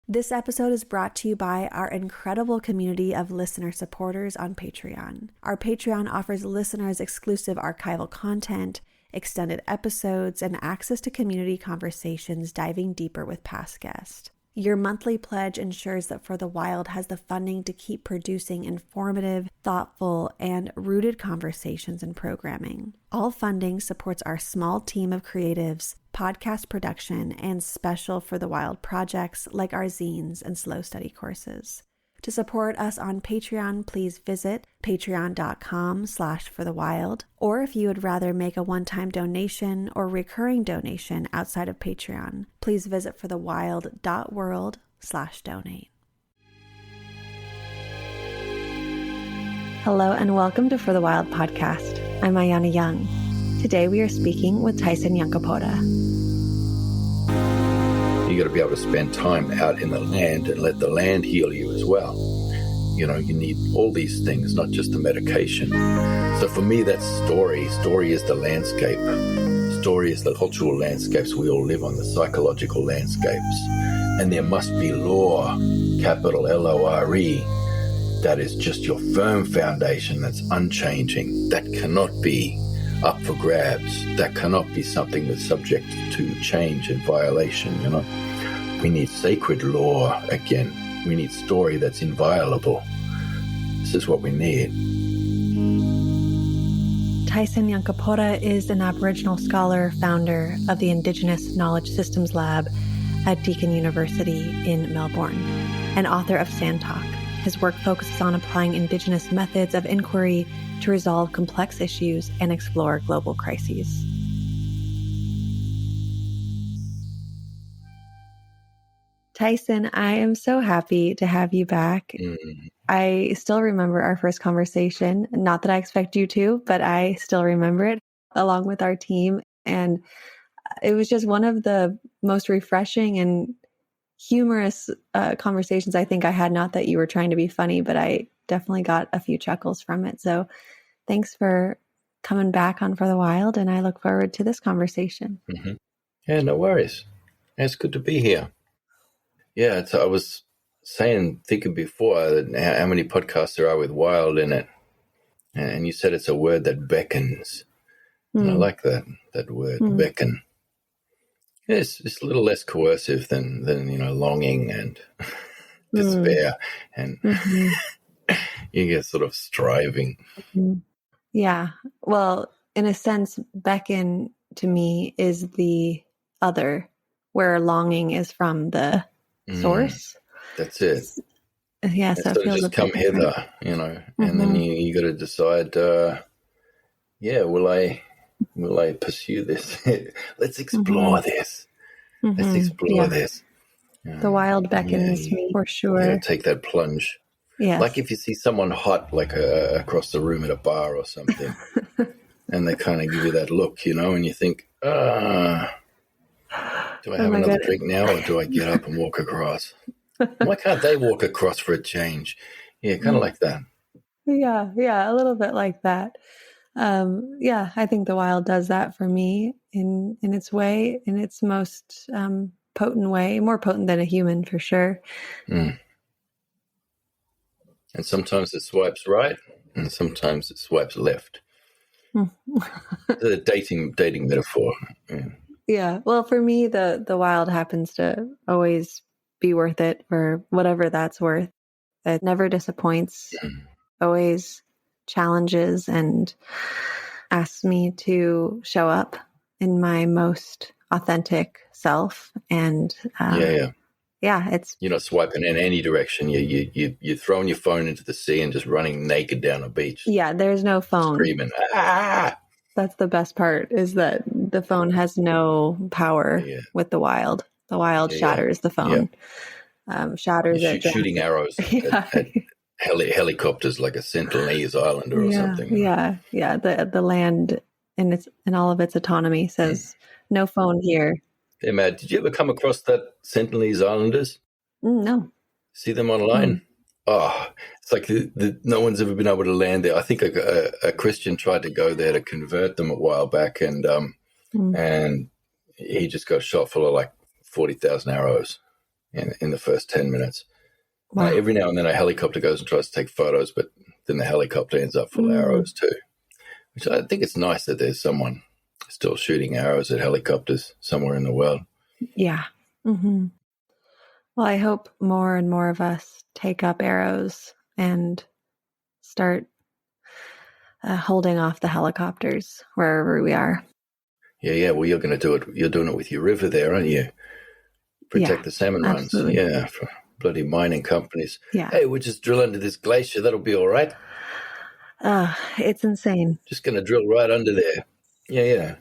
This episode is brought to you by our incredible community of listener supporters on Patreon. Our Patreon offers listeners exclusive archival content, extended episodes, and access to community conversations diving deeper with past guests. Your monthly pledge ensures that For the Wild has the funding to keep producing informative, thoughtful, and rooted conversations and programming. All funding supports our small team of creatives, podcast production, and special For the Wild projects like our zines and slow study courses. To support us on Patreon, please visit patreon.com/forthewild. Or if you would rather make a one-time donation or recurring donation outside of Patreon, please visit forthewild.world/donate. Hello and welcome to For the Wild podcast. I'm Ayana Young. Today we are speaking with Tyson Yunkaporta. You got to be able to spend time out in the land and let the land heal you as well. You know, you need all these things, not just the medication. So for me, that's story. Story is the landscape. Story is the cultural landscapes we all live on, the psychological landscapes. And there must be law, capital L-O-R-E, that is just your firm foundation that's unchanging. That cannot be up for grabs. That cannot be something that's subject to change and violation, you know. We need sacred law again. We need story that's inviolable. This is what we need. Tyson Yunkaporta is an Aboriginal scholar, founder of the Indigenous Knowledge Systems Lab at Deakin University in Melbourne, and author of Sand Talk. His work focuses on applying Indigenous methods of inquiry to resolve complex issues and explore global crises. Tyson, I am so happy to have you back. I still remember our first conversation. Not that I expect you to, but I still remember it along with our team. And it was just one of the most refreshing and humorous conversations I think I had. Not that you were trying to be funny, but I definitely got a few chuckles from it. So thanks for coming back on For the Wild, and I look forward to this conversation. Mm-hmm. Yeah, no worries. It's good to be here. Yeah, I was thinking before that how many podcasts there are with wild in it. And you said it's a word that beckons. And I like that word, beckon. It's a little less coercive than longing and despair. And you get sort of striving. Yeah. Well, in a sense, beckon to me is the other, where longing is from the source. That's it. Yeah, so it feels just come hither, and then you got to decide. Will I pursue this? Let's explore this. Let's explore this. The wild beckons me for sure. You take that plunge. Yes. Like if you see someone hot, like across the room at a bar or something, and they kind of give you that look, and you think, do I have another drink now, or do I get up and walk across? Why can't they walk across for a change? Yeah, kind of like that. Yeah, a little bit like that. I think the wild does that for me in its way, in its most potent way, more potent than a human for sure. And sometimes it swipes right, and sometimes it swipes left. The dating metaphor. Yeah. Well, for me, the wild happens to always be worth it for whatever that's worth. It never disappoints, always challenges and asks me to show up in my most authentic self. And it's, you're not swiping in any direction. You're throwing your phone into the sea and just running naked down a beach. Yeah, there's no phone. Screaming, ah! That's the best part, is that the phone has no power with the wild. The wild shatters the phone. Shatters it. Shooting arrows at helicopters like a Sentinelese Islander or something. Yeah. The land in all of its autonomy says no phone here. Hey, Matt, did you ever come across that Sentinelese Islanders? No. See them online? Oh, it's like no one's ever been able to land there. I think a Christian tried to go there to convert them a while back, and he just got shot full of like 40,000 arrows. in the first 10 minutes. Wow. Every now and then a helicopter goes and tries to take photos, but then the helicopter ends up full of arrows too. Which I think it's nice that there's someone still shooting arrows at helicopters somewhere in the world. Yeah. Mm-hmm. Well, I hope more and more of us take up arrows and start holding off the helicopters wherever we are. Yeah. Well, you're going to do it. You're doing it with your river there, aren't you? Protect the salmon absolutely. runs. Yeah, for bloody mining companies. Yeah. Hey, we'll just drill under this glacier. That'll be all right. It's insane. Just going to drill right under there. Yeah.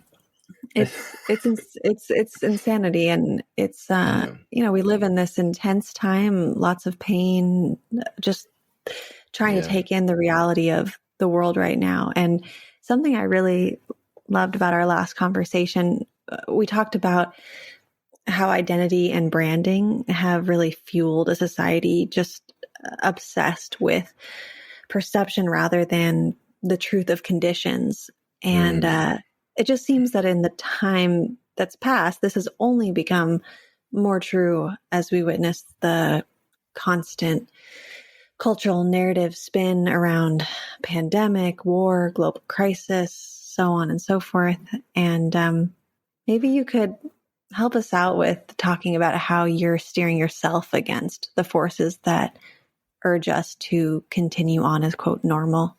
It's insanity, and it's we live in this intense time, lots of pain, just trying to take in the reality of the world right now. And something I really loved about our last conversation, we talked about how identity and branding have really fueled a society just obsessed with perception rather than the truth of conditions. And it just seems that in the time that's passed, this has only become more true as we witness the constant cultural narrative spin around pandemic, war, global crisis, so on and so forth. And maybe you could help us out with talking about how you're steering yourself against the forces that urge us to continue on as, quote, normal.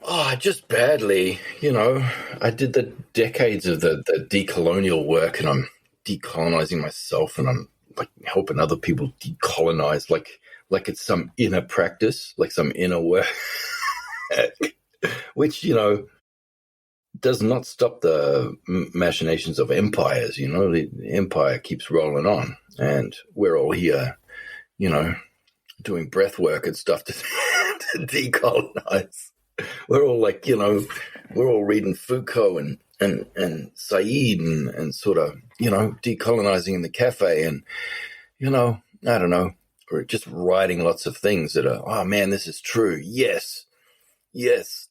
Oh, just badly. I did the decades of the decolonial work, and I'm decolonizing myself, and I'm like helping other people decolonize, like it's some inner practice, like some inner work, which, does not stop the machinations of empires. The empire keeps rolling on, and we're all here, doing breath work and stuff to decolonize. We're all like, we're all reading Foucault and Said and sort of, decolonizing in the cafe, and, I don't know, or just writing lots of things that are, oh man, this is true. Yes,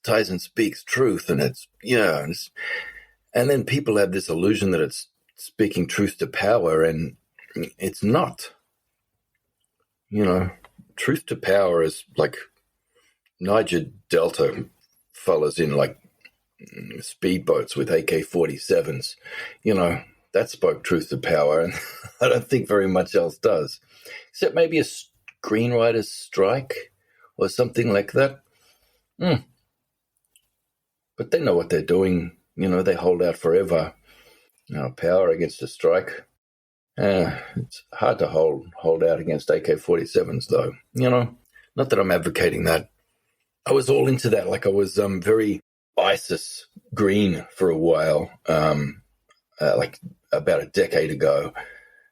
Tyson speaks truth, and and then people have this illusion that it's speaking truth to power, and it's not. Truth to power is like Niger Delta fellas in like speedboats with AK-47s. That spoke truth to power, and I don't think very much else does, except maybe a screenwriter's strike or something like that. But they know what they're doing. They hold out forever. Power against a strike. It's hard to hold out against AK-47s, though. Not that I'm advocating that. I was all into that. Like I was very ISIS green for a while, like about a decade ago.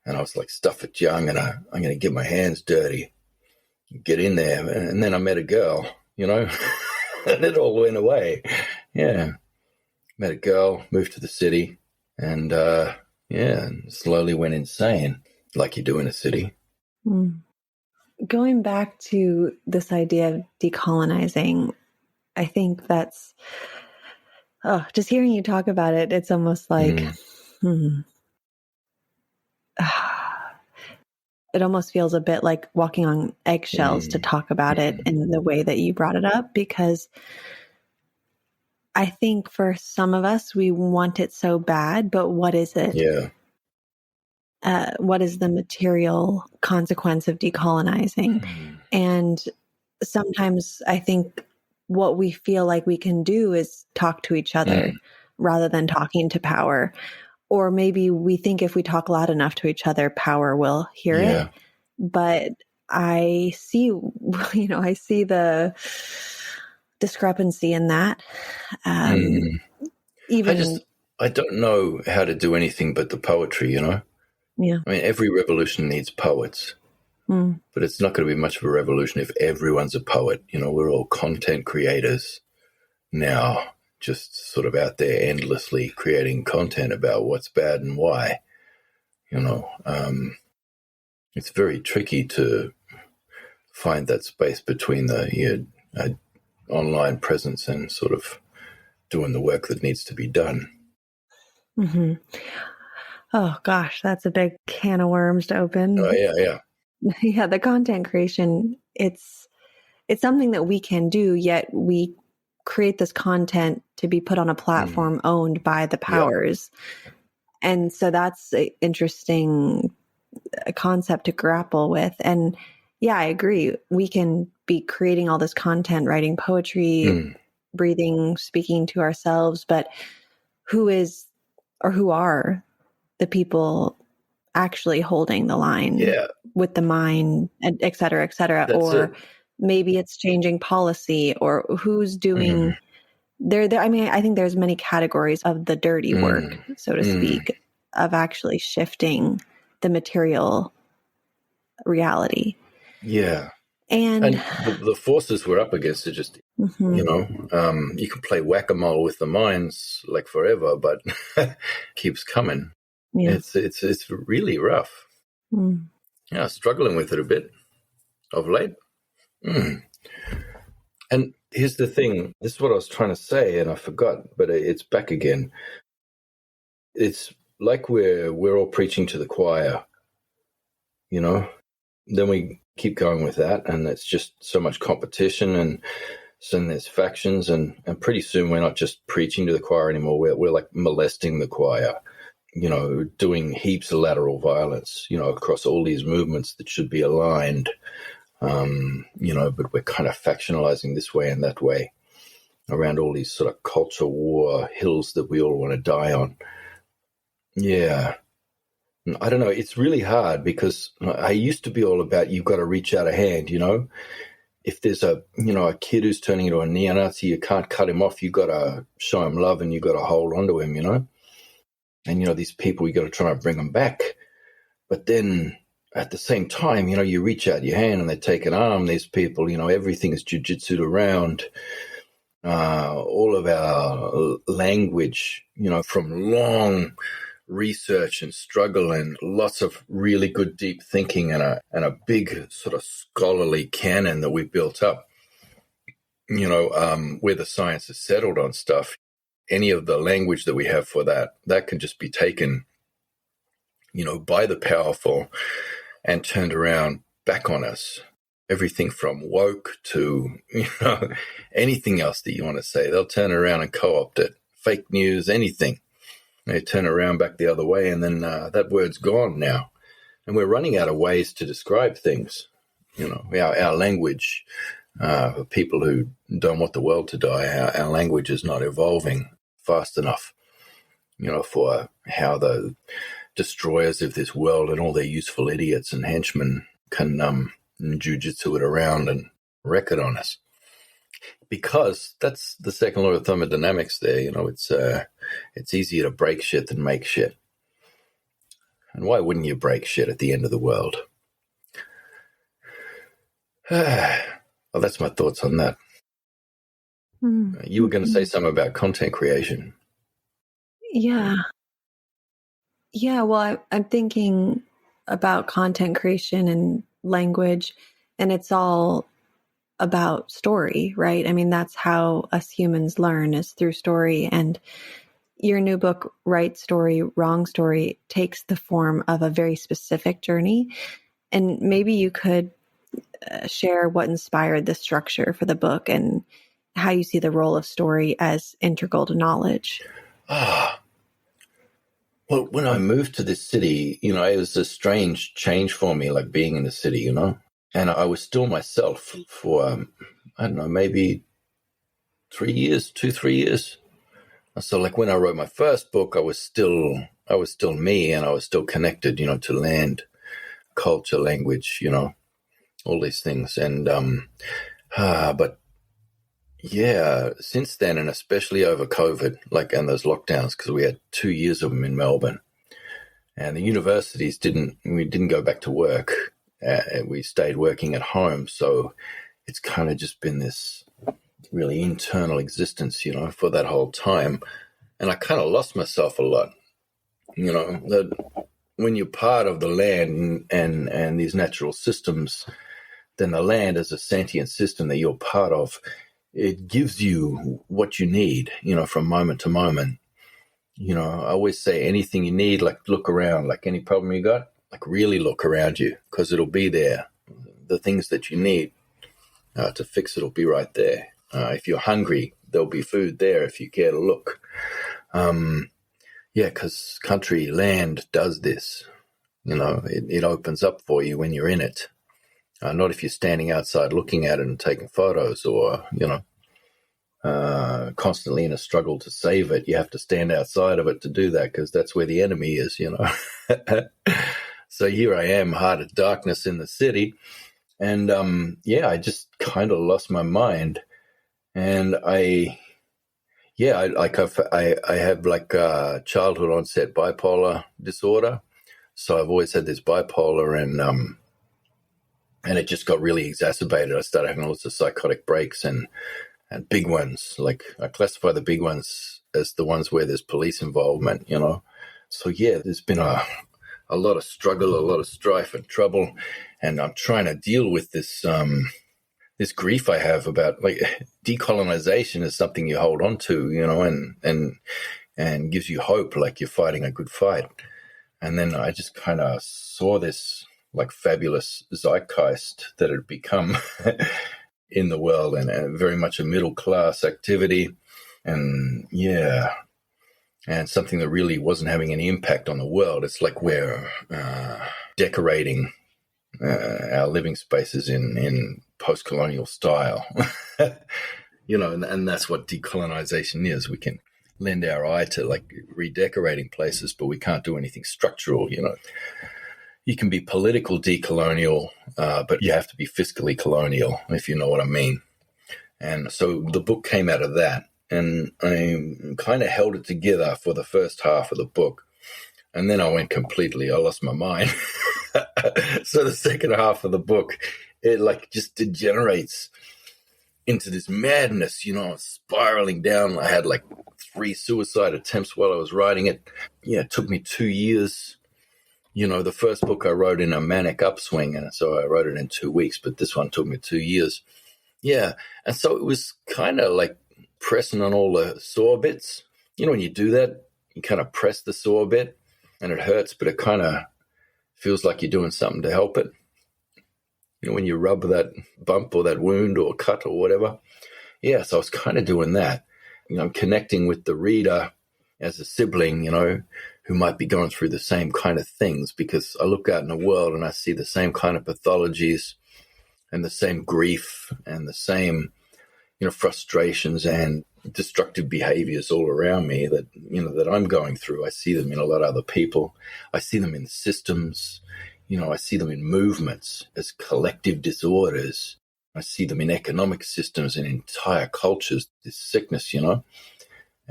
And I was like, stuff it young, and I'm going to get my hands dirty, get in there. And then I met a girl, and it all went away. Yeah. Met a girl, moved to the city, and slowly went insane, like you do in a city. Going back to this idea of decolonizing, I think that's, just hearing you talk about it, it's almost like, it almost feels a bit like walking on eggshells to talk about it in the way that you brought it up, because I think for some of us, we want it so bad, but what is it? Yeah. What is the material consequence of decolonizing? And sometimes I think what we feel like we can do is talk to each other rather than talking to power. Or maybe we think if we talk loud enough to each other, power will hear it. But I see, I see the discrepancy in that. I don't know how to do anything but the poetry, Yeah. I mean, every revolution needs poets, but it's not going to be much of a revolution if everyone's a poet. We're all content creators now, just sort of out there endlessly creating content about what's bad and why. It's very tricky to find that space between the online presence and sort of doing the work that needs to be done. Oh gosh, that's a big can of worms to open. Oh, yeah. Yeah, the content creation, it's something that we can do, yet we create this content to be put on a platform owned by the Yep. powers. And so that's an interesting concept to grapple with. And yeah, I agree. We can be creating all this content, writing poetry, breathing, speaking to ourselves, but who is or who are the people actually holding the line with the mind, et cetera, et cetera? That's Or it. maybe it's changing policy, or who's doing there. I mean, I think there's many categories of the dirty work, so to speak, of actually shifting the material reality. Yeah. And the forces we're up against are just, you can play whack-a-mole with the minds like forever, but keeps coming. yeah. It's really rough. Yeah, struggling with it a bit of late. And here's the thing. This is what I was trying to say, and I forgot, but it's back again. It's like we're all preaching to the choir, Then we keep going with that, and it's just so much competition, and so there's factions, and pretty soon we're not just preaching to the choir anymore. We're like molesting the choir, doing heaps of lateral violence, across all these movements that should be aligned. But we're kind of factionalizing this way and that way around all these sort of culture war hills that we all want to die on. Yeah. I don't know. It's really hard because I used to be all about you've got to reach out a hand, If there's a kid who's turning into a neo-Nazi, you can't cut him off. You've got to show him love and you've got to hold on to him, And, these people, you got to try and bring them back. But then at the same time, you reach out your hand and they take an arm. These people, everything is jujitsu'd around. All of our language, from long research and struggle and lots of really good deep thinking and a big sort of scholarly canon that we built up, where the science is settled on stuff. Any of the language that we have for that can just be taken, by the powerful and turned around back on us. Everything from woke to, anything else that you want to say, they'll turn around and co-opt it. Fake news, anything. They turn around back the other way, and then that word's gone now. And we're running out of ways to describe things. Our language, for people who don't want the world to die, our language is not evolving fast enough, for how the destroyers of this world and all their useful idiots and henchmen can jujitsu it around and wreck it on us. Because that's the second law of thermodynamics there, it's easier to break shit than make shit. And why wouldn't you break shit at the end of the world? Well, that's my thoughts on that. You were going to say something about content creation. Yeah. Yeah, well, I'm thinking about content creation and language, and it's all about story, right? I mean, that's how us humans learn, is through story. And your new book, Right Story, Wrong Story, takes the form of a very specific journey. And maybe you could share what inspired the structure for the book and how you see the role of story as integral to knowledge. Well, when I moved to this city, it was a strange change for me, like being in the city, And I was still myself for, I don't know, maybe 3 years, 3 years. So like when I wrote my first book, I was still me, and I was still connected, to land, culture, language, all these things. And, but yeah, since then, and especially over COVID, and those lockdowns, because we had 2 years of them in Melbourne, and the universities we didn't go back to work. We stayed working at home. So it's kind of just been this really internal existence, for that whole time. And I kind of lost myself a lot, that when you're part of the land and these natural systems, then the land is a sentient system that you're part of. It gives you what you need, from moment to moment. I always say anything you need, like look around, like any problem you got, like really look around you because it'll be there. The things that you need to fix it'll be right there. If you're hungry, there'll be food there if you care to look. Because country, land does this. It opens up for you when you're in it. Not if you're standing outside looking at it and taking photos or, constantly in a struggle to save it. You have to stand outside of it to do that because that's where the enemy is, So here I am, heart of darkness in the city. And, I just kind of lost my mind. And I have like childhood onset bipolar disorder. So I've always had this bipolar and it just got really exacerbated. I started having lots of psychotic breaks and big ones. Like I classify the big ones as the ones where there's police involvement, So there's been a lot of struggle, a lot of strife and trouble. And I'm trying to deal with this grief I have about like decolonization is something you hold on to, and gives you hope, like you're fighting a good fight. And then I just kind of saw this like fabulous zeitgeist that had become in the world and very much a middle class activity. And something that really wasn't having any impact on the world. It's like we're decorating our living spaces in post-colonial style, and that's what decolonization is. We can lend our eye to like redecorating places, but we can't do anything structural, You can be political decolonial, but you have to be fiscally colonial, if you know what I mean. And so the book came out of that, and I kind of held it together for the first half of the book. And then I lost my mind. So the second half of the book, it like just degenerates into this madness, spiraling down. I had like 3 suicide attempts while I was writing it. It took me 2 years. The first book I wrote in a manic upswing, and so I wrote it in 2 weeks, but this one took me 2 years. Yeah. And so it was kind of like pressing on all the sore bits. When you do that, you kind of press the sore bit and it hurts, but it kind of feels like you're doing something to help it. When you rub that bump or that wound or cut or whatever. Yeah, so I was kind of doing that. Connecting with the reader as a sibling, who might be going through the same kind of things, because I look out in the world and I see the same kind of pathologies and the same grief and the same, frustrations and destructive behaviors all around me that, that I'm going through. I see them in a lot of other people. I see them in systems. I see them in movements as collective disorders. I see them in economic systems and entire cultures, this sickness, So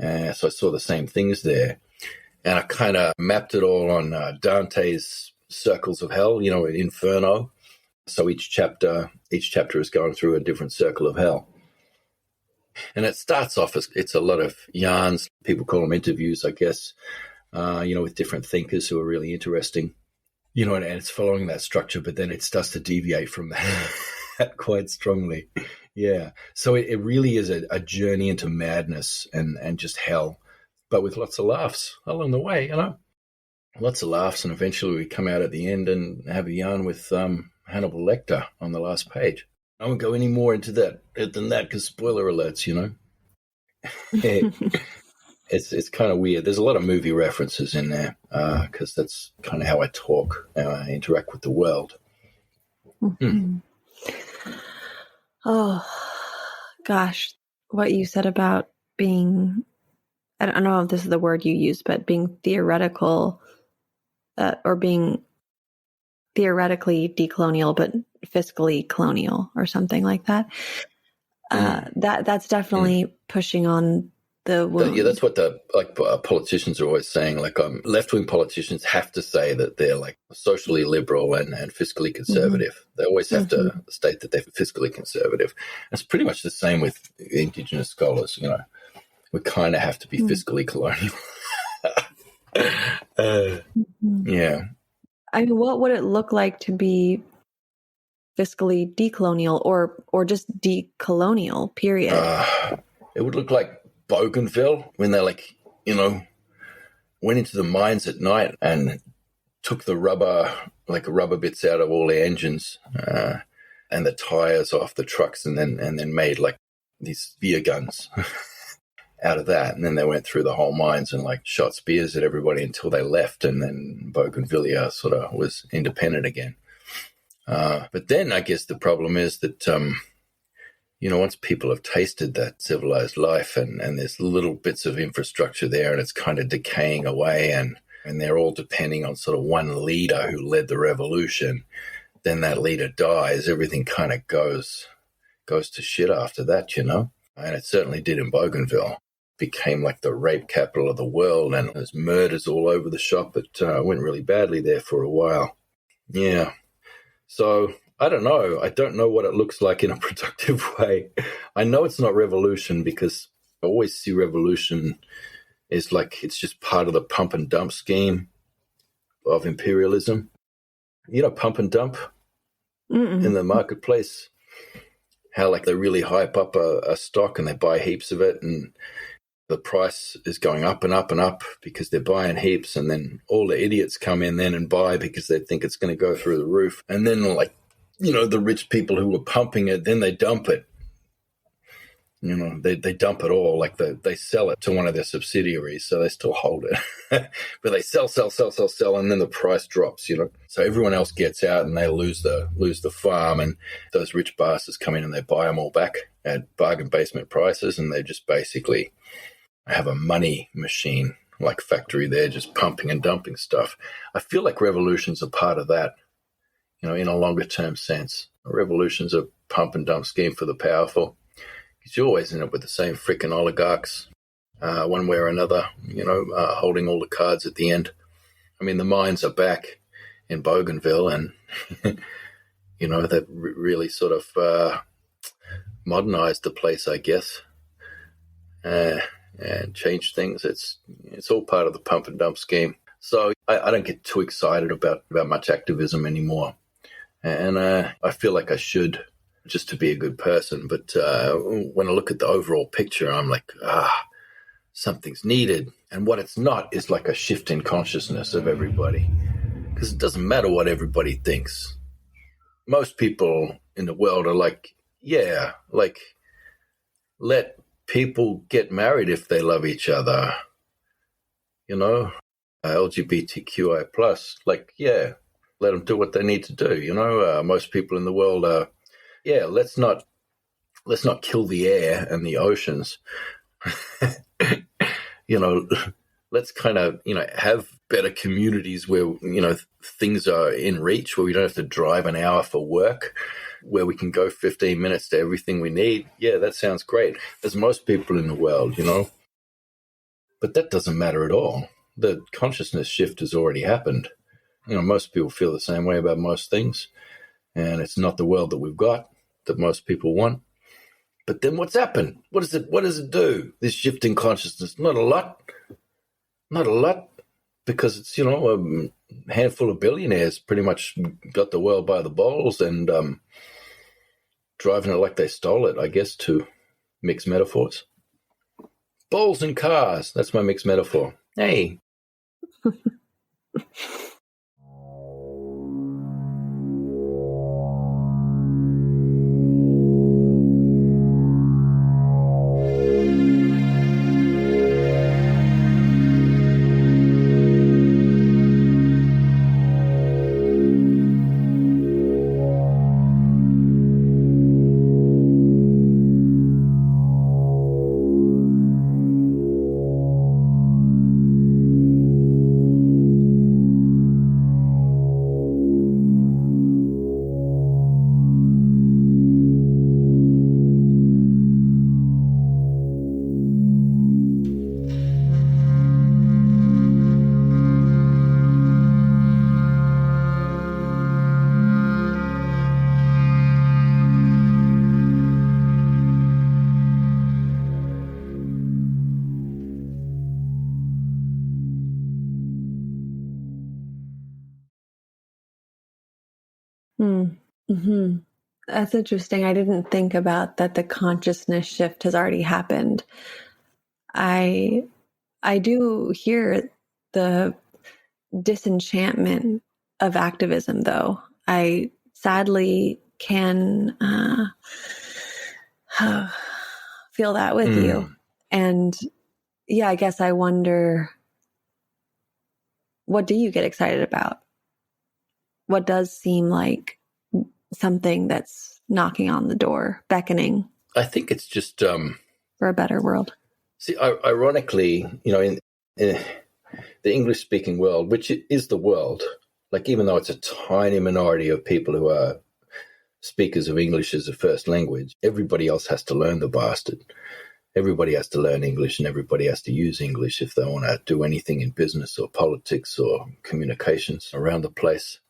I saw the same things there. And I kind of mapped it all on Dante's Circles of Hell, in Inferno. So each chapter is going through a different circle of hell. And it starts off as it's a lot of yarns. People call them interviews, I guess, with different thinkers who are really interesting. And it's following that structure, but then it starts to deviate from that quite strongly. Yeah. So it really is a journey into madness and just hell, but with lots of laughs along the way, Lots of laughs, and eventually we come out at the end and have a yarn with Hannibal Lecter on the last page. I won't go any more into that than that because spoiler alerts, It's kind of weird. There's a lot of movie references in there because that's kind of how I talk, I interact with the world. Mm-hmm. Oh, gosh. What you said about being, I don't know if this is the word you used, but being theoretical or being theoretically decolonial, but fiscally colonial or something like that. That's definitely pushing on the wound. Yeah, that's what politicians are always saying. Like left-wing politicians have to say that they're like socially liberal and fiscally conservative. Mm-hmm. They always have to state that they're fiscally conservative. It's pretty much the same with Indigenous scholars. We kind of have to be fiscally colonial. Yeah. I mean, what would it look like to be fiscally decolonial or just decolonial, period? It would look like Bougainville when they're like, went into the mines at night and took the rubber bits out of all the engines and the tires off the trucks, and then made like these beer guns out of that. And then they went through the whole mines and like shot spears at everybody until they left, and then Bougainvillea sort of was independent again. But then I guess the problem is that, once people have tasted that civilized life and there's little bits of infrastructure there and it's kind of decaying away, and they're all depending on sort of one leader who led the revolution, then that leader dies, everything kind of goes to shit after that, And it certainly did in Bougainville. Became like the rape capital of the world, and there's murders all over the shop. It went really badly there for a while. Yeah. So I don't know. I don't know what it looks like in a productive way. I know it's not revolution, because I always see revolution is like it's just part of the pump and dump scheme of imperialism. Pump and dump in the marketplace. How like they really hype up a stock and they buy heaps of it, and the price is going up and up and up because they're buying heaps, and then all the idiots come in then and buy because they think it's going to go through the roof. And then the rich people who were pumping it, then they dump it. They dump it all, like they sell it to one of their subsidiaries, so they still hold it. But they sell, and then the price drops, So everyone else gets out and they lose the farm, and those rich bastards come in and they buy them all back at bargain basement prices, and they just basically have a money machine like factory there, just pumping and dumping stuff. I feel like revolutions are part of that, in a longer term sense. Revolutions are pump and dump scheme for the powerful. Because you always end up with the same freaking oligarchs, one way or another, holding all the cards at the end. I mean, the mines are back in Bougainville, and, they've really sort of modernized the place, I guess, and changed things. It's all part of the pump and dump scheme. So I don't get too excited about much activism anymore. And I feel like I should, just to be a good person. But when I look at the overall picture, I'm like, something's needed. And what it's not is like a shift in consciousness of everybody. Because it doesn't matter what everybody thinks. Most people in the world are like, yeah, like, let people get married if they love each other. LGBTQI+, like, yeah, let them do what they need to do. Most people in the world are, yeah, let's not kill the air and the oceans. Let's kind of, have better communities where, things are in reach, where we don't have to drive an hour for work, where we can go 15 minutes to everything we need. Yeah, that sounds great. There's most people in the world, But that doesn't matter at all. The consciousness shift has already happened. Most people feel the same way about most things. And it's not the world that we've got, that most people want. But then what's happened? What does it do? This shift in consciousness? Not a lot, because it's, a handful of billionaires pretty much got the world by the balls and driving it like they stole it, I guess, to mix metaphors. Balls and cars, that's my mixed metaphor. Hey. Mm-hmm. That's interesting. I didn't think about that. The consciousness shift has already happened. I do hear the disenchantment of activism, though. I sadly can feel that with you. And yeah, I guess I wonder, what do you get excited about? What does seem like something that's knocking on the door, beckoning? I think it's just for a better world. See, ironically, in the English-speaking world, which is the world, like even though it's a tiny minority of people who are speakers of English as a first language, everybody else has to learn the bastard. Everybody has to learn English, and everybody has to use English if they want to do anything in business or politics or communications around the place.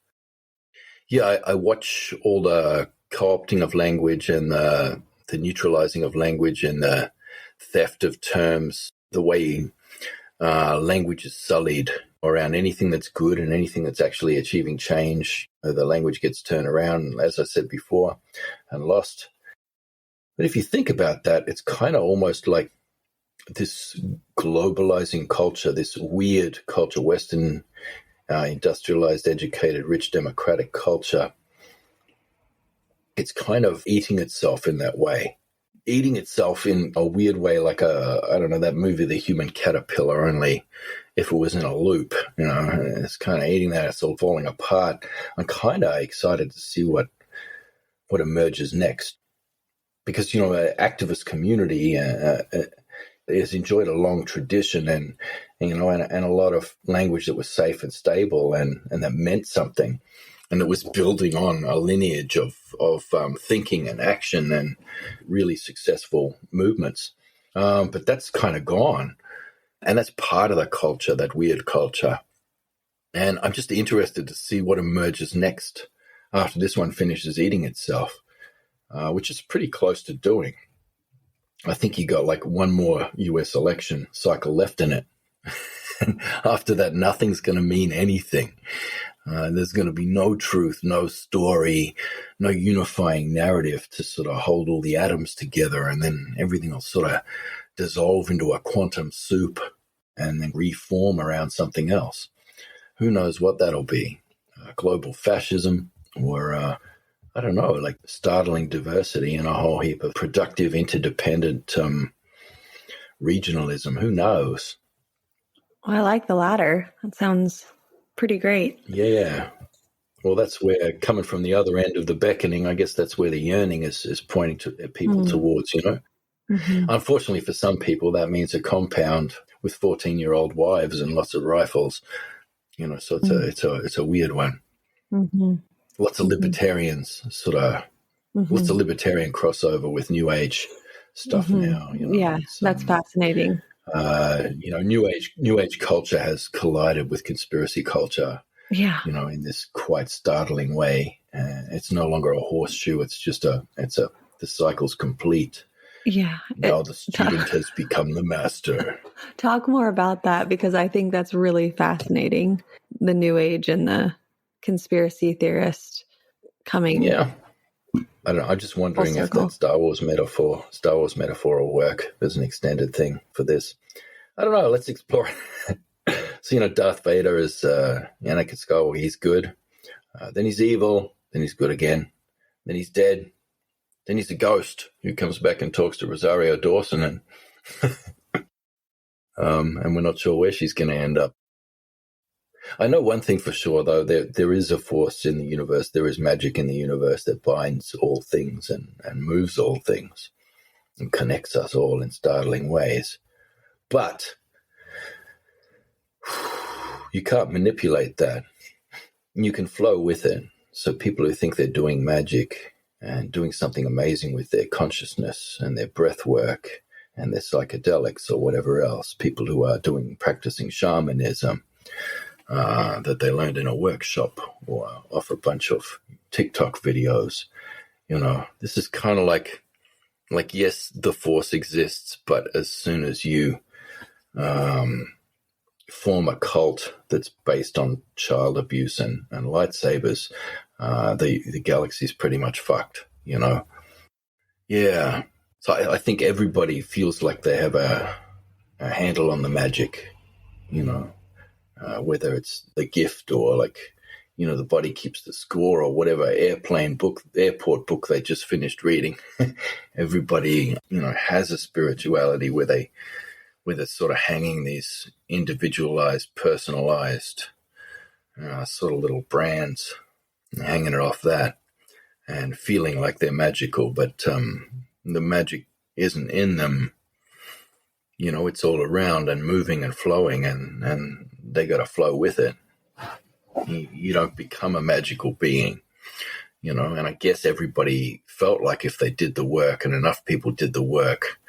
Yeah, I watch all the co-opting of language and the neutralizing of language and the theft of terms, the way language is sullied around anything that's good and anything that's actually achieving change. The language gets turned around, as I said before, and lost. But if you think about that, it's kind of almost like this globalizing culture, this weird culture, Western industrialized, educated, rich, democratic culture. It's kind of eating itself in that way. Eating itself in a weird way, like that movie, The Human Caterpillar, only if it was in a loop, it's kind of eating that, it's all falling apart. I'm kind of excited to see what emerges next. Because, an activist community has enjoyed a long tradition and a lot of language that was safe and stable and that meant something. And it was building on a lineage of thinking and action and really successful movements. But that's kind of gone. And that's part of the culture, that weird culture. And I'm just interested to see what emerges next after this one finishes eating itself, which is pretty close to doing. I think you got like one more US election cycle left in it. After that, nothing's going to mean anything. There's going to be no truth, no story, no unifying narrative to sort of hold all the atoms together, and then everything will sort of dissolve into a quantum soup and then reform around something else. Who knows what that'll be? Global fascism or, I don't know, like startling diversity and a whole heap of productive, interdependent regionalism. Who knows? Well, I like the latter. That sounds pretty great. Yeah. Well, that's where, coming from the other end of the beckoning, I guess that's where the yearning is pointing to people towards, Mm-hmm. Unfortunately for some people, that means a compound with 14-year-old wives and lots of rifles, so it's a weird one. Mm-hmm. Lots of libertarians lots of libertarian crossover with New Age stuff now. Yeah, that's fascinating. New Age culture has collided with conspiracy culture. Yeah, in this quite startling way. It's no longer a horseshoe. It's just the cycle's complete. Yeah. Now the student has become the master. Talk more about that, because I think that's really fascinating. The New Age and the conspiracy theorist coming. Yeah. I don't know. I'm just wondering if that Star Wars metaphor will work as an extended thing for this. I don't know. Let's explore. So, Darth Vader is Anakin Skywalker. He's good. Then he's evil. Then he's good again. Then he's dead. Then he's a ghost who comes back and talks to Rosario Dawson, and and we're not sure where she's going to end up. I know one thing for sure, though. There is a force in the universe. There is magic in the universe that binds all things and moves all things and connects us all in startling ways. But you can't manipulate that. You can flow with it. So people who think they're doing magic and doing something amazing with their consciousness and their breath work and their psychedelics or whatever else, people who are practicing shamanism that they learned in a workshop or off a bunch of TikTok videos, this is kind of like, yes, the force exists, but as soon as you form a cult that's based on child abuse and lightsabers, the galaxy's pretty much fucked, Yeah. So I think everybody feels like they have a handle on the magic, whether it's the gift or like, the body keeps the score or whatever airport book they just finished reading. Everybody, has a spirituality where they're sort of hanging these individualized, personalized, sort of little brands, and hanging it off that and feeling like they're magical, but the magic isn't in them. It's all around and moving and flowing, and they got to flow with it. You don't become a magical being, and I guess everybody felt like if they did the work and enough people did the work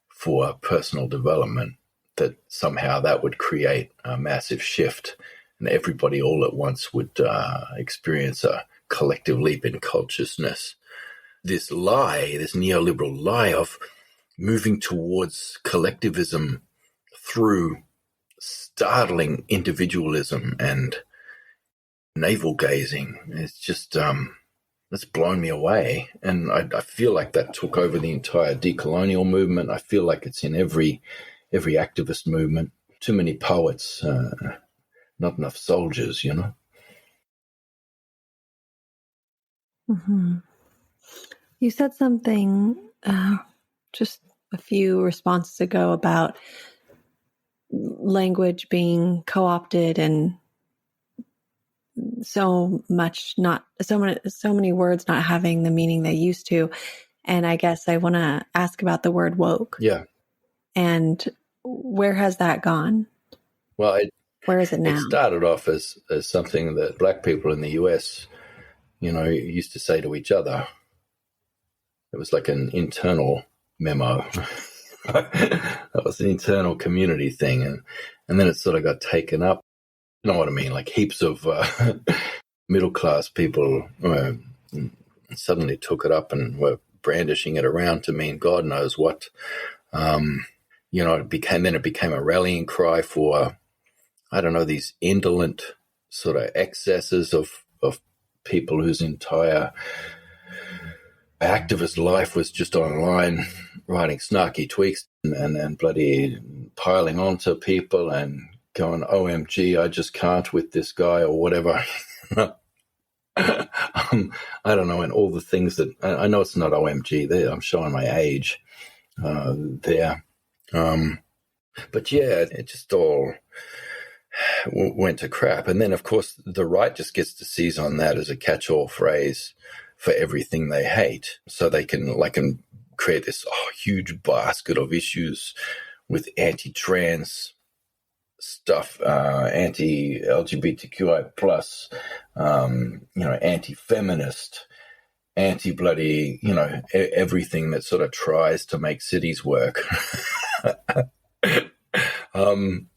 for personal development, that somehow that would create a massive shift and everybody all at once would experience a collective leap in consciousness. This neoliberal lie of moving towards collectivism through startling individualism and navel gazing, it's just that's blown me away. And I feel like that took over the entire decolonial movement. I feel like it's in every activist movement. Too many poets, not enough soldiers, Mm-hmm. You said something just a few responses ago about language being co-opted and so many words not having the meaning they used to. And I guess I want to ask about the word woke. Yeah. And where has that gone? Well, where is it now? It started off as something that Black people in the US, used to say to each other. It was like an internal memo. That was an internal community thing. And then it sort of got taken up. You know what I mean? Like heaps of middle-class people suddenly took it up and were brandishing it around to mean God knows what. It became a rallying cry for, I don't know, these indolent sort of excesses of people whose entire activist life was just online writing snarky tweets and bloody piling onto people and going, OMG, I just can't with this guy or whatever. I don't know, and all the things that, I know it's not OMG there, I'm showing my age there. But yeah, it just all went to crap. And then, of course, the right just gets to seize on that as a catch-all phrase for everything they hate. So they can create this huge basket of issues with anti-trans stuff, anti-LGBTQI plus, anti-feminist, anti-bloody, everything that sort of tries to make cities work. And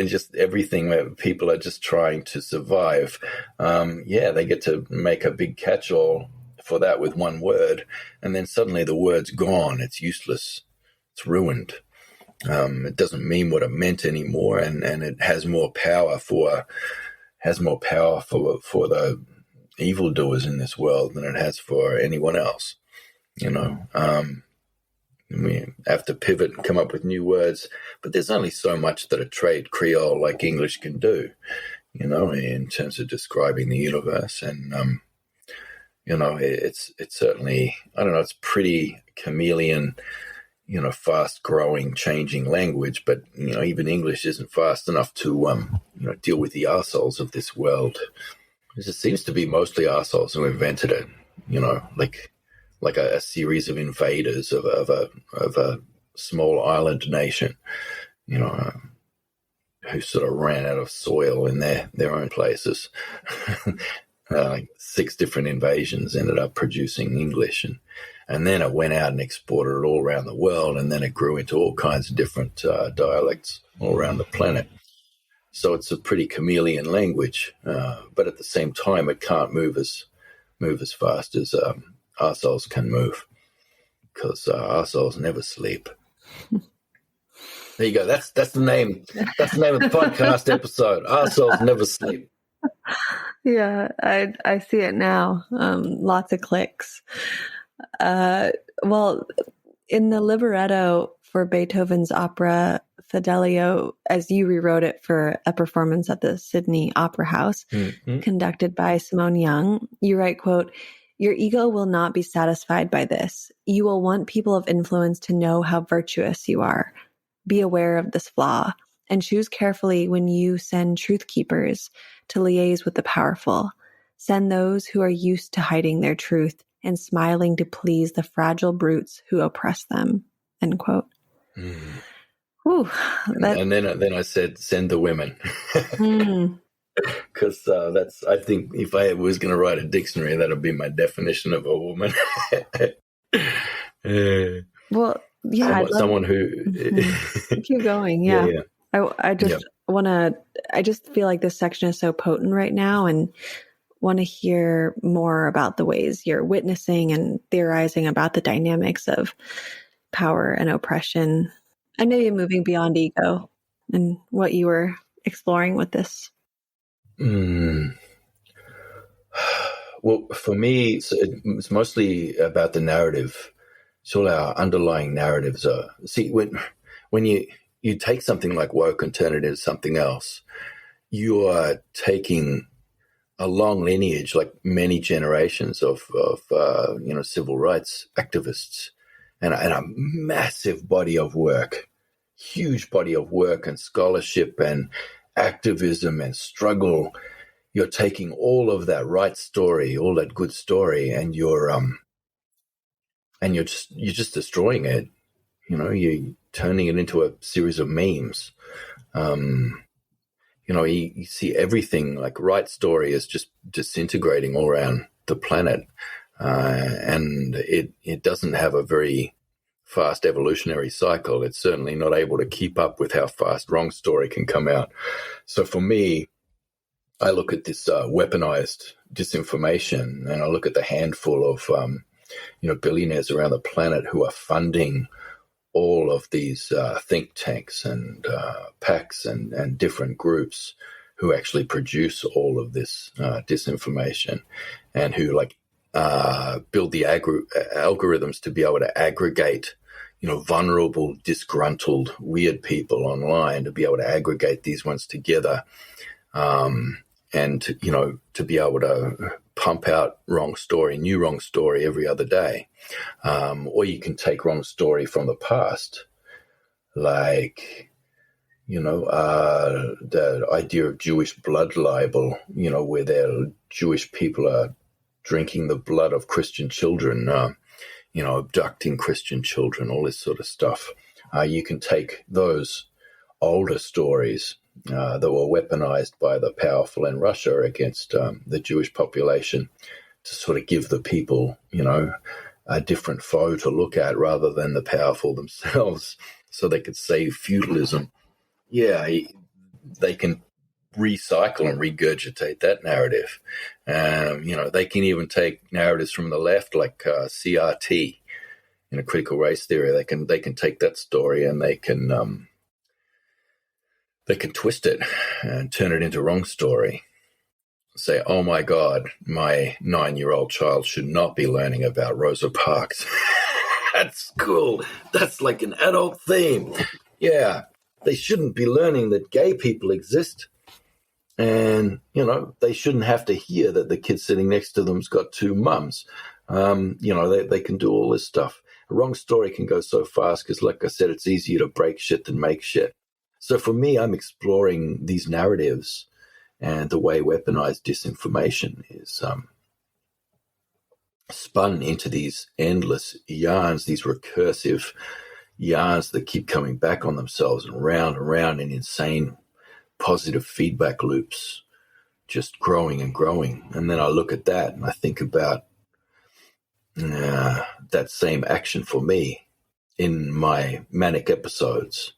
just everything where people are just trying to survive. They get to make a big catch-all for that with one word, and then suddenly the word's gone. It's useless. It's ruined. It doesn't mean what it meant anymore, and it has more power for the evildoers in this world than it has for anyone else. We have to pivot and come up with new words, but there's only so much that a trade Creole like English can do, in terms of describing the universe. And, it's certainly, I don't know, it's pretty chameleon, fast growing, changing language, but, even English isn't fast enough to, deal with the arseholes of this world. It seems to be mostly arseholes who invented it, like a series of invaders of a small island nation, who sort of ran out of soil in their own places. Like 6 different invasions ended up producing English, and then it went out and exported it all around the world, and then it grew into all kinds of different dialects all around the planet. So it's a pretty chameleon language, but at the same time, it can't move as fast as arseholes can move, because arseholes never sleep. There you go. That's the name. That's the name of the podcast episode. Arseholes never sleep. Yeah, I see it now. Lots of clicks. Well, in the libretto for Beethoven's opera Fidelio, as you rewrote it for a performance at the Sydney Opera House, conducted by Simone Young. You write, quote, "Your ego will not be satisfied by this. You will want people of influence to know how virtuous you are. Be aware of this flaw and choose carefully when you send truth keepers to liaise with the powerful. Send those who are used to hiding their truth and smiling to please the fragile brutes who oppress them." End quote. Whew, and then I said, send the women. Because that's, I think, if I was going to write a dictionary, that would be my definition of a woman. Well, yeah. Someone who... Keep going, yeah. I just want to... I just feel like this section is so potent right now and want to hear more about the ways you're witnessing and theorizing about the dynamics of power and oppression. I know you're moving beyond ego and what you were exploring with this. Well, for me, it's mostly about the narrative. So all our underlying narratives are... See, when you take something like woke and turn it into something else, you are taking a long lineage, like many generations of civil rights activists, and a massive body of work, huge body of work and scholarship and activism and struggle. You're taking all of that right story, all that good story, and you're just destroying it. You're turning it into a series of memes. You see everything, like right story is just disintegrating all around the planet. And it doesn't have a very fast evolutionary cycle. It's certainly not able to keep up with how fast wrong story can come out. So for me, I look at this weaponized disinformation, and I look at the handful of billionaires around the planet who are funding all of these think tanks and PACs and different groups who actually produce all of this disinformation, and who build the algorithms to be able to aggregate, vulnerable, disgruntled, weird people online, to be able to aggregate these ones together, and to be able to pump out new wrong story every other day. Or you can take wrong story from the past, like, the idea of Jewish blood libel, where their Jewish people are drinking the blood of Christian children, abducting Christian children, all this sort of stuff. You can take those older stories that were weaponized by the powerful in Russia against the Jewish population to sort of give the people, a different foe to look at rather than the powerful themselves, so they could save feudalism. Yeah, they can recycle and regurgitate that narrative. They can even take narratives from the left, like CRT, critical race theory. They can take that story and they can twist it and turn it into wrong story. Say, oh my God, my 9-year-old child should not be learning about Rosa Parks. That's cool. That's like an adult theme. Yeah, they shouldn't be learning that gay people exist. And, they shouldn't have to hear that the kid sitting next to them's got 2 mums. They can do all this stuff. A wrong story can go so fast because, like I said, it's easier to break shit than make shit. So for me, I'm exploring these narratives and the way weaponized disinformation is spun into these endless yarns, these recursive yarns that keep coming back on themselves and round in insane positive feedback loops, just growing and growing. And then I look at that and I think about that same action for me in my manic episodes.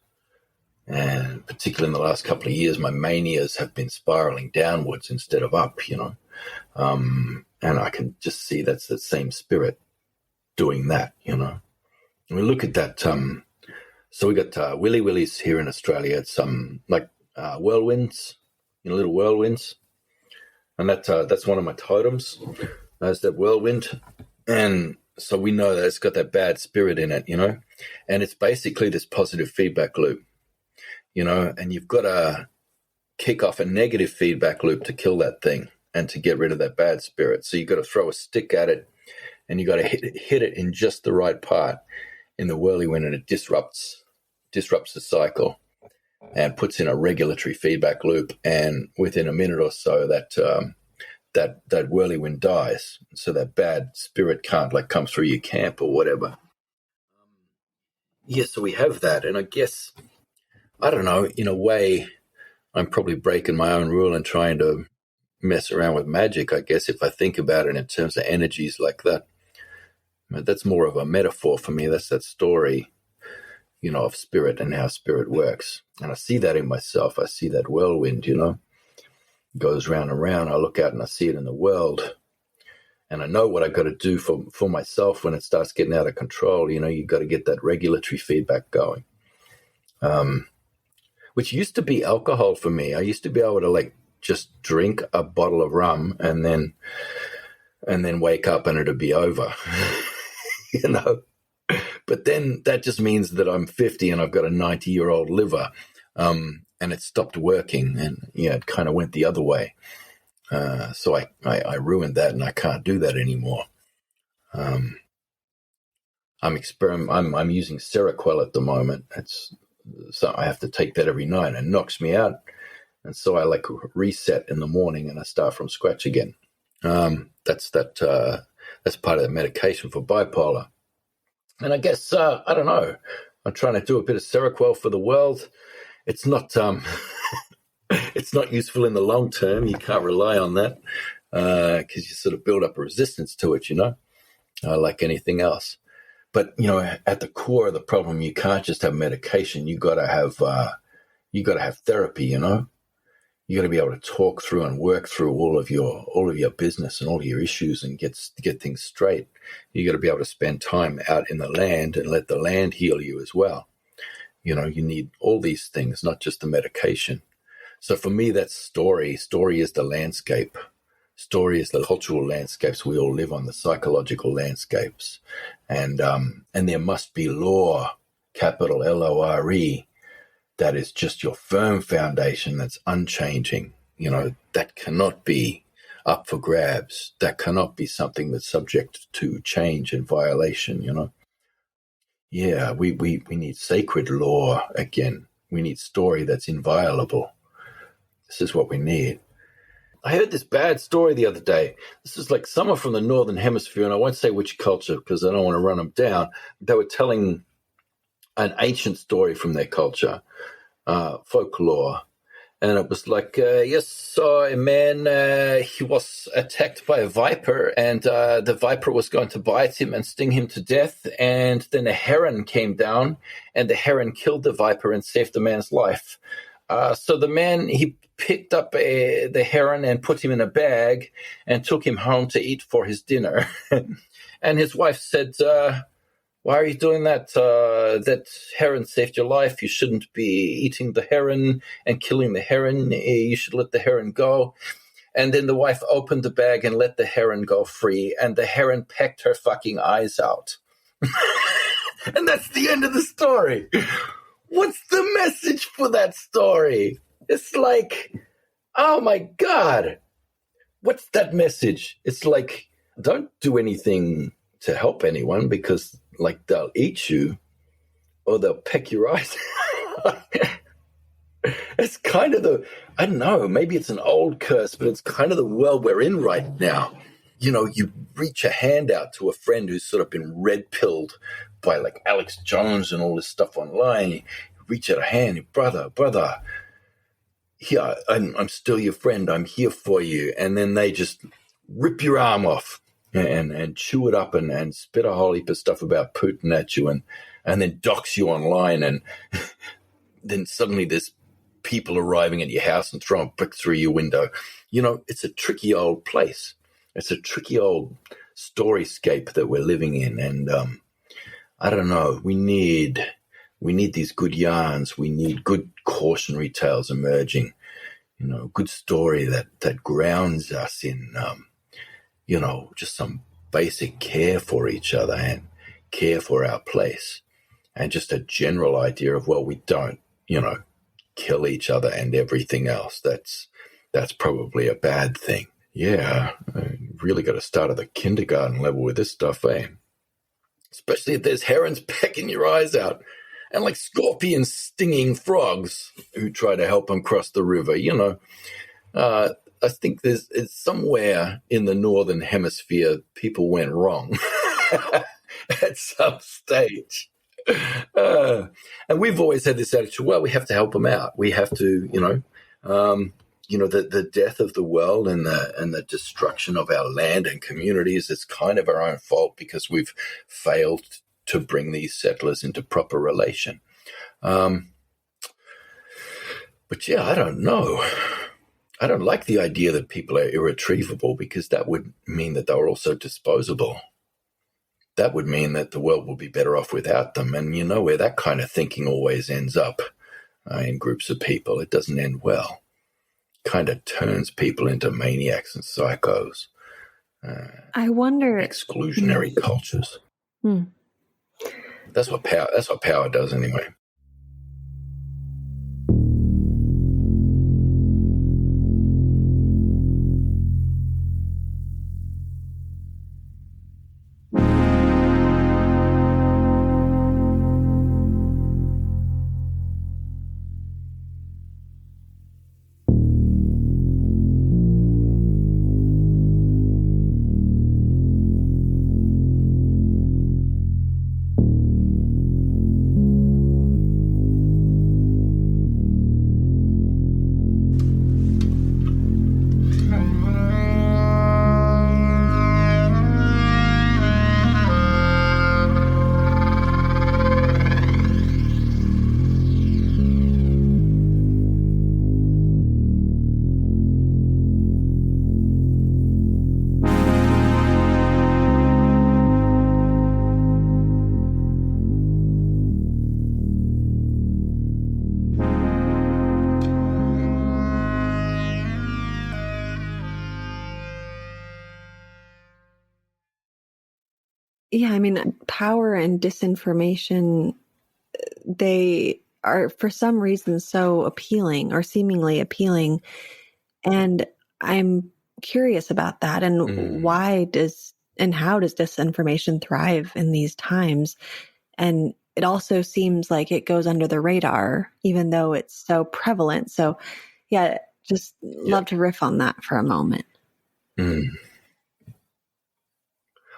And particularly in the last couple of years, my manias have been spiraling downwards instead of up, and I can just see that's the same spirit doing that, And we look at that. So we got Willy Willies here in Australia. It's whirlwinds, little whirlwinds. And that's one of my totems. That's that whirlwind. And so we know that it's got that bad spirit in it, And it's basically this positive feedback loop. and you've got to kick off a negative feedback loop to kill that thing and to get rid of that bad spirit. So you've got to throw a stick at it, and you've got to hit it in just the right part in the whirlwind, and it disrupts the cycle and puts in a regulatory feedback loop. And within a minute or so, that whirlwind dies, so that bad spirit can't come through your camp or whatever. Yeah, so we have that, and I guess, I don't know, in a way, I'm probably breaking my own rule and trying to mess around with magic, I guess, if I think about it in terms of energies like that. That's more of a metaphor for me. That's that story, of spirit and how spirit works. And I see that in myself. I see that whirlwind, goes round and round. I look out and I see it in the world. And I know what I got to do for myself when it starts getting out of control. You got to get that regulatory feedback going. Which used to be alcohol for me. I used to be able to just drink a bottle of rum and then wake up and it'd be over, But then that just means that I'm 50 and I've got a 90-year-old liver, and it stopped working, and it kind of went the other way. So I ruined that, and I can't do that anymore. I'm using Seroquel at the moment. So I have to take that every night, and it knocks me out. And so I reset in the morning and I start from scratch again. That's part of the medication for bipolar. And I guess, I don't know, I'm trying to do a bit of Seroquel for the world. It's not, it's not useful in the long term. You can't rely on that, because you sort of build up a resistance to it, like anything else. But, at the core of the problem, you can't just have medication. You got to have therapy, You got to be able to talk through and work through all of your business and all of your issues and get things straight. You got to be able to spend time out in the land and let the land heal you as well. You need all these things, not just the medication. So for me, that's story. Story is the landscape. Story is the cultural landscapes we all live on, the psychological landscapes. And there must be law, capital Lore, that is just your firm foundation that's unchanging. That cannot be up for grabs. That cannot be something that's subject to change and violation, Yeah, we need sacred law again. We need story that's inviolable. This is what we need. I heard this bad story the other day. This is someone from the Northern Hemisphere, and I won't say which culture because I don't want to run them down. They were telling an ancient story from their culture, folklore. And it was a man, he was attacked by a viper, and the viper was going to bite him and sting him to death. And then a heron came down, and the heron killed the viper and saved the man's life. So the man, he picked up the heron and put him in a bag and took him home to eat for his dinner. And his wife said, why are you doing that? That heron saved your life. You shouldn't be eating the heron and killing the heron. You should let the heron go. And then the wife opened the bag and let the heron go free. And the heron pecked her fucking eyes out. And that's the end of the story. What's the message for that story? It's oh my God. What's that message? It's don't do anything to help anyone because they'll eat you or they'll peck your eyes. It's kind of I don't know, maybe it's an old curse, but it's kind of the world we're in right now. You reach a hand out to a friend who's sort of been red-pilled by Alex Jones and all this stuff online. You reach out a hand, brother, here, I'm still your friend. I'm here for you. And then they just rip your arm off and chew it up and spit a whole heap of stuff about Putin at you and then dox you online. And then suddenly there's people arriving at your house and throwing bricks through your window. It's a tricky old place. It's a tricky old storyscape that we're living in. And I don't know, we need these good yarns. We need good cautionary tales emerging, good story that grounds us in, just some basic care for each other and care for our place and just a general idea of, well, we don't kill each other and everything else. That's probably a bad thing. Yeah, really got to start at the kindergarten level with this stuff, eh? Especially if there's herons pecking your eyes out and like scorpions stinging frogs who try to help them cross the river. I think it's somewhere in the northern hemisphere people went wrong at some stage. And we've always had this attitude, well, we have to help them out. We have to, the death of the world and the destruction of our land and communities is kind of our own fault because we've failed to bring these settlers into proper relation. But yeah, I don't know. I don't like the idea that people are irretrievable because that would mean that they were also disposable. That would mean that the world will be better off without them. And you know where that kind of thinking always ends up in groups of people. It doesn't end well. Kind of turns people into maniacs and psychos. I wonder. Exclusionary cultures. That's what power does anyway. Yeah, I mean, power and disinformation, they are for some reason so appealing or seemingly appealing. And I'm curious about that. And how does disinformation thrive in these times? And it also seems like it goes under the radar, even though it's so prevalent. So yeah, just love to riff on that for a moment.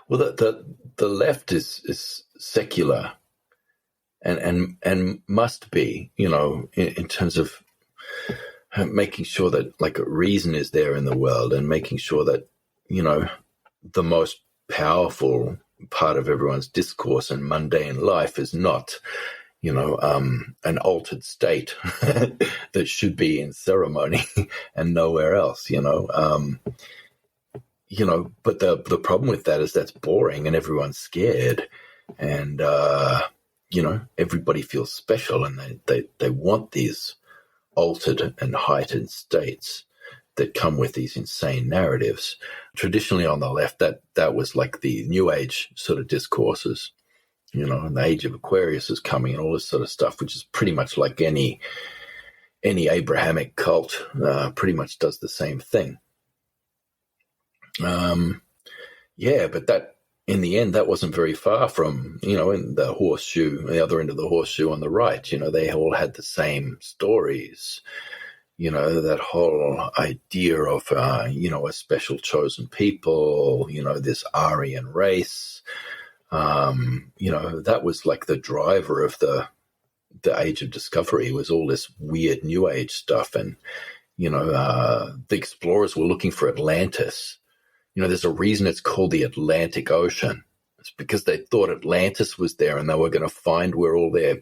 Well, the left is secular and must be, in terms of making sure that like reason is there in the world and making sure that, the most powerful part of everyone's discourse and mundane life is not, an altered state that should be in ceremony and nowhere else, but the problem with that is that's boring and everyone's scared and, everybody feels special and they want these altered and heightened states that come with these insane narratives. Traditionally on the left, that was like the New Age sort of discourses, and the Age of Aquarius is coming and all this sort of stuff, which is pretty much like any Abrahamic cult pretty much does the same thing. But that in the end, that wasn't very far from, in the horseshoe, the other end of the horseshoe on the right, they all had the same stories, that whole idea of, a special chosen people, this Aryan race, that was like the driver of the Age of Discovery was all this weird New Age stuff. And, the explorers were looking for Atlantis. There's a reason it's called the Atlantic Ocean. It's because they thought Atlantis was there and they were going to find where all their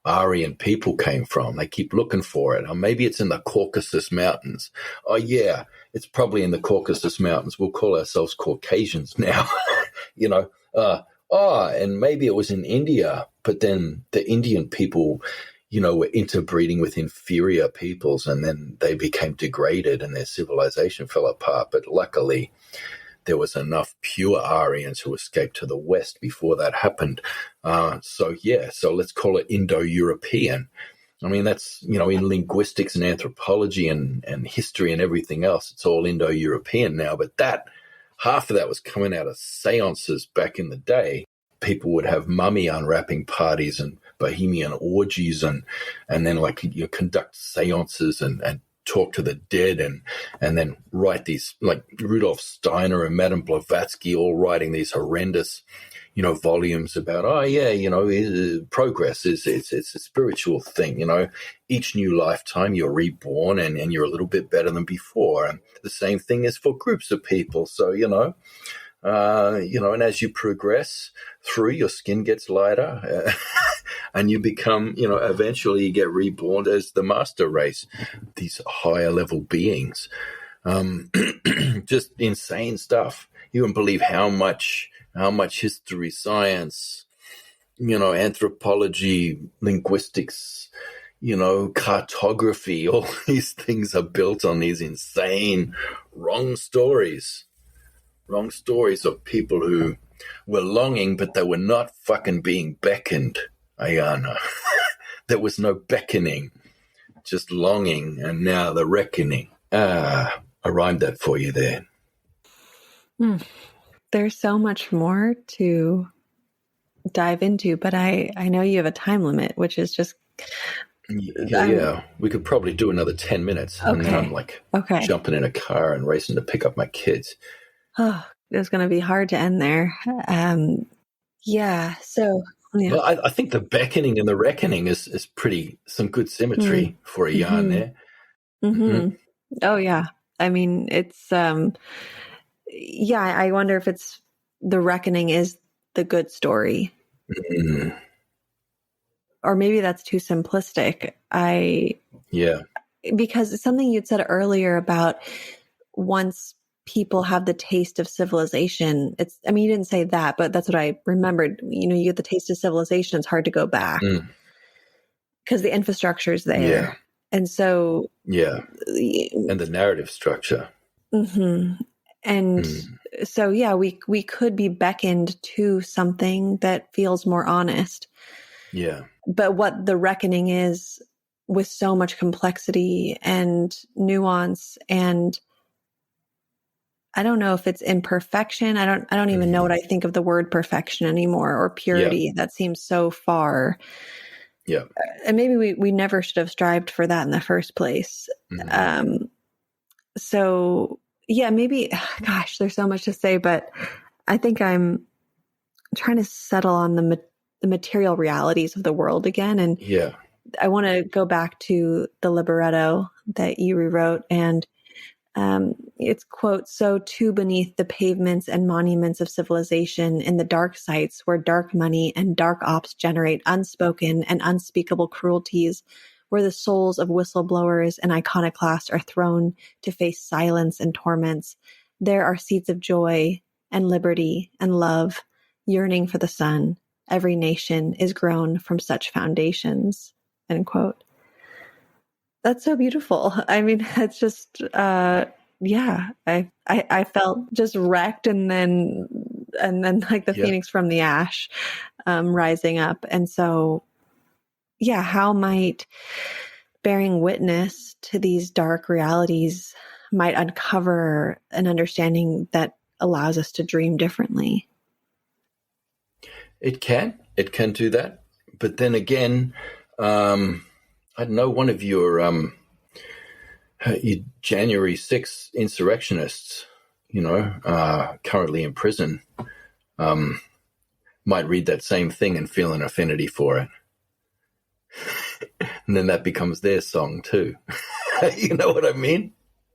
Aryan people came from. They keep looking for it. Or maybe it's in the Caucasus Mountains. Oh, yeah, it's probably in the Caucasus Mountains. We'll call ourselves Caucasians now. And maybe it was in India. But then the Indian people, were interbreeding with inferior peoples and then they became degraded and their civilization fell apart. But luckily, there was enough pure Aryans who escaped to the West before that happened. So let's call it Indo-European. I mean, that's, in linguistics and anthropology and history and everything else, it's all Indo-European now. But half of that was coming out of seances back in the day. People would have mummy unwrapping parties and bohemian orgies and then like conduct seances and talk to the dead and then write these, like Rudolf Steiner and Madame Blavatsky all writing these horrendous volumes about, progress it's a spiritual thing. Each new lifetime you're reborn and you're a little bit better than before. And the same thing is for groups of people. So, and as you progress through, your skin gets lighter and you become, eventually you get reborn as the master race, these higher level beings. Just insane stuff. You wouldn't believe how much history, science, anthropology, linguistics, cartography, all these things are built on these insane wrong stories of people who were longing, but they were not fucking being beckoned, Ayana. There was no beckoning, just longing, and now the reckoning. I rhymed that for you there. There's so much more to dive into, but I know you have a time limit, which is just... Yeah. We could probably do another 10 minutes. Okay. And then I'm jumping in a car and racing to pick up my kids. Oh, it's going to be hard to end there. So... Yeah. Well, I think the beckoning and the reckoning is some good symmetry for a yarn there. Mm-hmm. Oh, yeah. I mean, it's... I wonder if it's the reckoning is the good story. Mm-hmm. Or maybe that's too simplistic. Because it's something you'd said earlier about once people have the taste of civilization, you didn't say that, but that's what I remembered. You get the taste of civilization, it's hard to go back because the infrastructure is there. Yeah. And so... Yeah. And the narrative structure. Mm-hmm. And so, we could be beckoned to something that feels more honest. Yeah. But what the reckoning is with so much complexity and nuance, and I don't know if it's imperfection. I don't even know what I think of the word perfection anymore, or purity. Yeah. That seems so far. Yeah. And maybe we never should have strived for that in the first place. Maybe, gosh, there's so much to say, but I think I'm trying to settle on the material realities of the world again. And I want to go back to the libretto that you rewrote, and it's, quote, "So too beneath the pavements and monuments of civilization, in the dark sites where dark money and dark ops generate unspoken and unspeakable cruelties, where the souls of whistleblowers and iconoclasts are thrown to face silence and torments, there are seeds of joy and liberty and love, yearning for the sun. Every nation is grown from such foundations," end quote. That's so beautiful. I mean, it's just, I felt just wrecked, and then like the phoenix from the ash, rising up. And so, how might bearing witness to these dark realities might uncover an understanding that allows us to dream differently? It can do that. But then again, I know one of your January 6th insurrectionists, currently in prison, might read that same thing and feel an affinity for it. And then that becomes their song too. You know what I mean?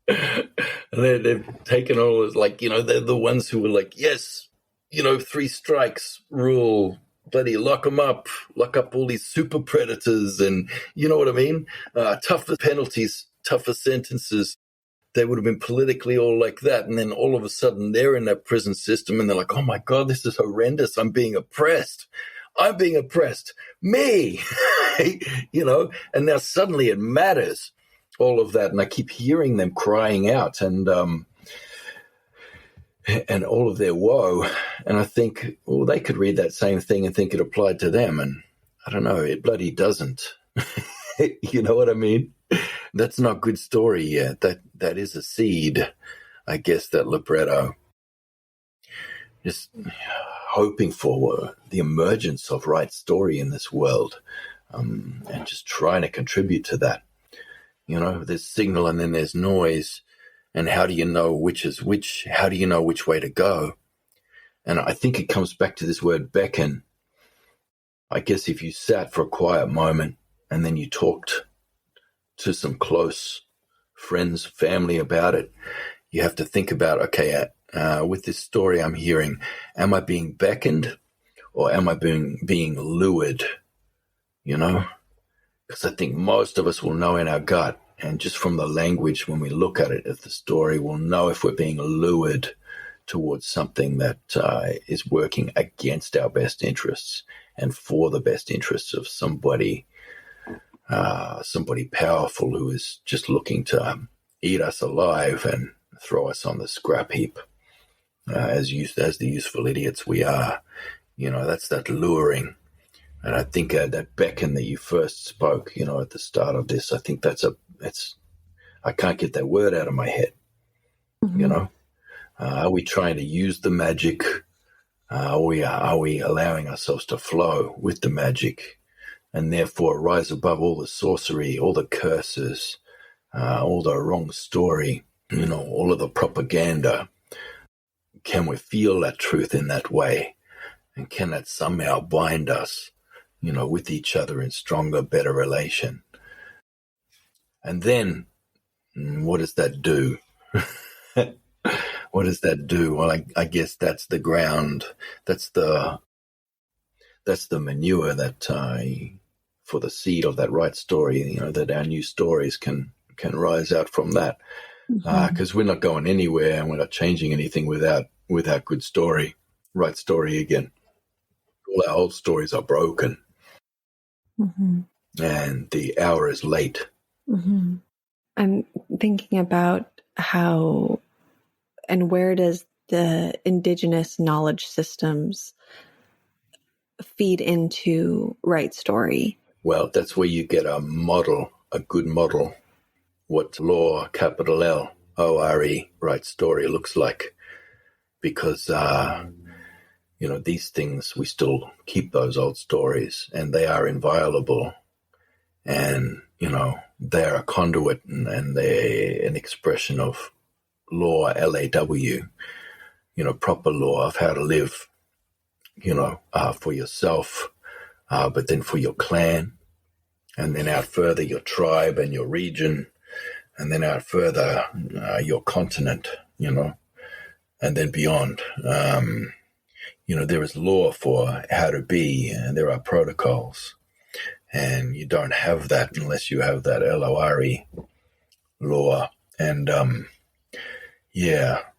And they've taken all this, they're the ones who were like, yes, 3 strikes rule, bloody lock up all these super predators, and you know what I mean? Tougher penalties, tougher sentences. They would have been politically all like that. And then all of a sudden they're in that prison system and they're like, oh my God, this is horrendous. I'm being oppressed. Me, and now suddenly it matters, all of that. And I keep hearing them crying out and all of their woe. And I think, well, they could read that same thing and think it applied to them. And I don't know, it bloody doesn't. You know what I mean? That's not good story yet. That is a seed, I guess, that libretto is hoping for the emergence of right story in this world, and just trying to contribute to that. You know, there's signal and then there's noise. And how do you know which is which? How do you know which way to go? And I think it comes back to this word beckon. I guess if you sat for a quiet moment and then you talked to some close friends, family about it, you have to think about, okay, with this story I'm hearing, am I being beckoned or am I being lured? You know? Because I think most of us will know in our gut, and just from the language when we look at it, at the story, we'll know if we're being lured towards something that is working against our best interests and for the best interests of somebody powerful who is just looking to eat us alive and throw us on the scrap heap, as the useful idiots we are. You know, that's that luring. And I think that beckon that you first spoke, you know, at the start of this, I think I can't get that word out of my head. Mm-hmm. You know, are we trying to use the magic? Are we allowing ourselves to flow with the magic and therefore rise above all the sorcery, all the curses, all the wrong story, you know, all of the propaganda? Can we feel that truth in that way? And can that somehow bind us, you know, with each other in stronger, better relation? And then what does that do? What does that do? Well, I guess that's the ground. That's the manure that for the seed of that right story, you know, that our new stories can rise out from that. Because we're not going anywhere and we're not changing anything without good story, right story again. All our old stories are broken. Mm-hmm. And the hour is late. Mm-hmm. I'm thinking about how and where does the Indigenous knowledge systems feed into right story? Well, that's where you get a good model, what law, capital L, O-R-E, right story looks like. Because, you know, these things, we still keep those old stories and they are inviolable. And, you know, they're a conduit and they're an expression of law, L-A-W, you know, proper law of how to live, you know, for yourself, but then for your clan, and then out further your tribe and your region, and then out further your continent, you know, and then beyond. You know, there is law for how to be, and there are protocols. And you don't have that unless you have that LORE law. And,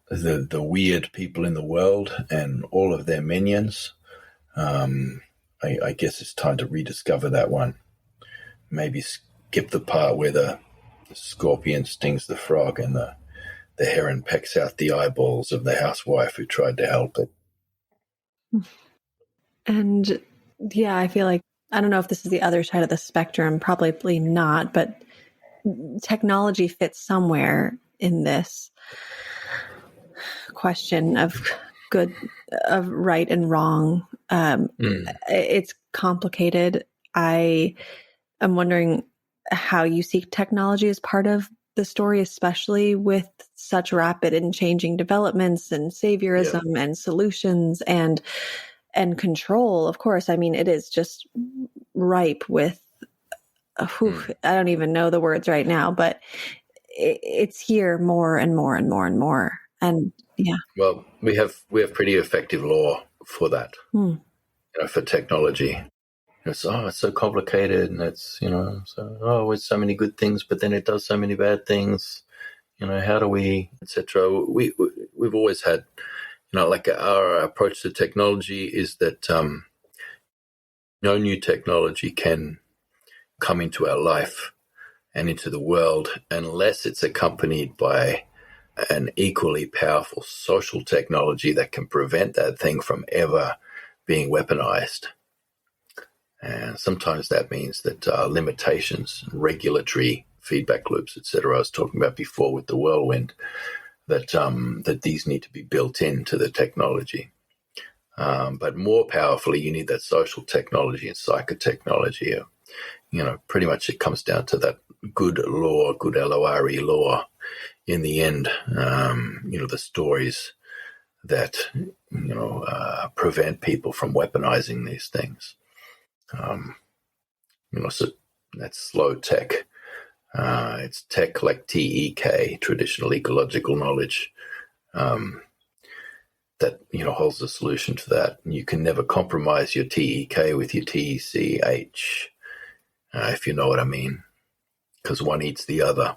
the weird people in the world and all of their minions, I guess it's time to rediscover that one. Maybe skip the part where the scorpion stings the frog and the heron pecks out the eyeballs of the housewife who tried to help it. And yeah, I feel like, I don't know if this is the other side of the spectrum, probably not, but technology fits somewhere in this question of right and wrong. It's complicated. I am wondering how you see technology as part of the story, especially with such rapid and changing developments and saviorism and solutions and control. Of course, I mean, it is just ripe with, I don't even know the words right now, but it's here more and more and more and more. And yeah. Well, we have pretty effective law for that, you know, for technology. It's so complicated, and it's, you know, it's so many good things, but then it does so many bad things. You know, how do we, etc. We've always had, you know, like our approach to technology is that no new technology can come into our life and into the world unless it's accompanied by an equally powerful social technology that can prevent that thing from ever being weaponized. And sometimes that means that limitations, regulatory feedback loops, etc., I was talking about before with the whirlwind, that these need to be built into the technology. But more powerfully, you need that social technology and psychotechnology. Pretty much it comes down to that good law, good LORE law. In the end, the stories that prevent people from weaponizing these things. So that's slow tech. It's tech like TEK, traditional ecological knowledge, that holds the solution to that. And you can never compromise your TEK with your TECH, if you know what I mean, because one eats the other.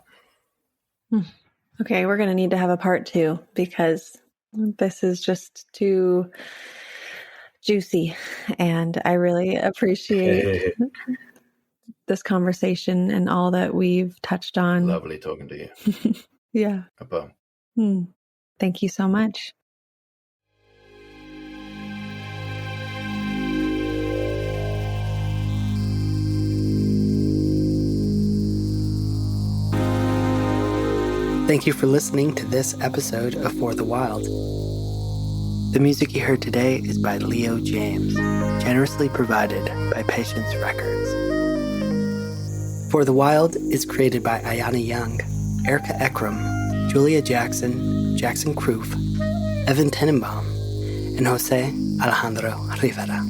Okay, we're going to need to have a part 2 because this is just too juicy, and I really appreciate this conversation and all that we've touched on. Lovely talking to you. Yeah. Thank you so much. Thank you for listening to this episode of For the Wild. The music you heard today is by Leo James, generously provided by Patience Records. For the Wild is created by Ayana Young, Erica Ekram, Julia Jackson, Jackson Kroof, Evan Tenenbaum, and Jose Alejandro Rivera.